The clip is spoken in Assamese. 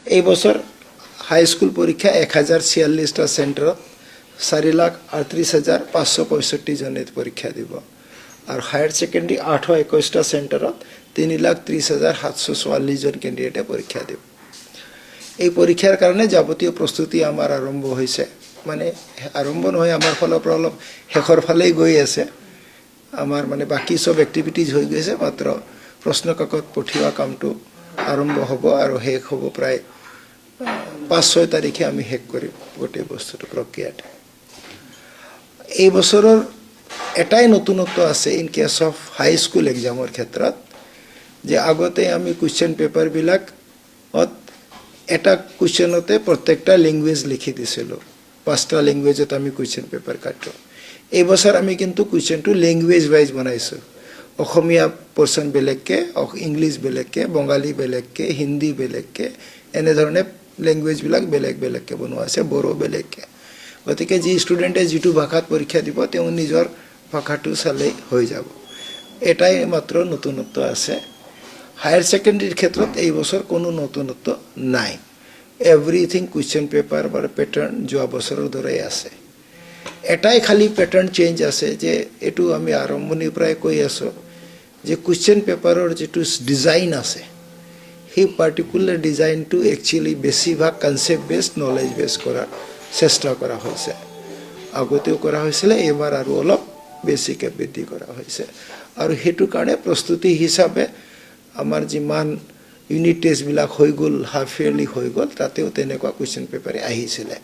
এই বছর হাই স্কুল পরীক্ষা 1046টা সেন্টারত 4,38,565 জনে পরীক্ষা দিব আর হায়ার সেকেন্ডারি 821টা সেন্টারত 3,30,744 জন ক্যান্ডিডেটে পরীক্ষা দিব। এই পরীক্ষার কারণে যাবতীয় প্রস্তুতি আমার আরম্ভ হয়েছে, মানে আরম্ভ নহয়, আমার ফলপ্র অলপ শেষৰ ফালেই গৈ আছে। আমাৰ মানে বাকি সব এক্টিভিটিজ হৈ গৈছে, মাত্ৰ প্ৰশ্ন কাকত পঠিওৱা কামটো আৰম্ভ হ'ব আৰু শেষ হ'ব প্ৰায় 5-6 তাৰিখে আমি শেষ কৰিম গোটেই বস্তুটো প্ৰক্ৰিয়াটো। এই বছৰৰ এটাই নতুনত্ব আছে in case of high school এক্সামৰ ক্ষেত্ৰত, যে আগতে আমি কুৱেশ্যন পেপাৰবিলাক এটা কুৱেশ্যনতে প্ৰত্যেকটা লেংগুৱেজ লিখি দিছিলোঁ, 5টা লেংগুৱেজত আমি কুৱেশ্যন পেপাৰ কাটো। এই বছৰ আমি কিন্তু কুৱেশ্যনটো লেংগুৱেজ ৱাইজ বনাইছোঁ। অসমীয়া পোৰ্চন বেলেগকৈ, ইংলিছ বেলেগকৈ, বঙালী বেলেগকৈ, হিন্দী বেলেগকৈ, এনেধৰণে লেংগুৱেজবিলাক বেলেগ বেলেগকৈ বনোৱা আছে, বড়ো বেলেগকৈ। গতিকে যি ষ্টুডেণ্টে যিটো ভাষাত পৰীক্ষা দিব তেওঁ নিজৰ ভাষাটো চালেই হৈ যাব। এটাই মাত্ৰ নতুনত্ব আছে। হায়াৰ ছেকেণ্ডেৰীৰ ক্ষেত্ৰত এই বছৰ কোনো নতুনত্ব নাই। এভৰিথিং কুৱেশ্যন পেপাৰ বা পেটাৰ্ণ যোৱা বছৰৰ দৰেই আছে। এটাই খালি পেটাৰ্ণ চেঞ্জ আছে, যে এইটো আমি আৰম্ভণিৰ পৰাই কৈ আছোঁ, যে কুৱেশ্যন পেপাৰৰ যিটো ডিজাইন আছে সেই পাৰ্টিকুলাৰ ডিজাইনটো একচুৱেলি বেছিভাগ কনচেপ্ট বেছড, নলেজ বেছড কৰাৰ চেষ্টা কৰা হৈছে। আগতেও কৰা হৈছিলে, এইবাৰ আৰু অলপ বেছিকৈ বৃদ্ধি কৰা হৈছে। আৰু সেইটো কাৰণে প্ৰস্তুতি হিচাপে আমাৰ যিমান ইউনিট টেষ্টবিলাক হৈ গ'ল, হাফ ইয়াৰলি হৈ গ'ল, তাতেও তেনেকুৱা কুৱেশ্যন পেপাৰে আহিছিলে।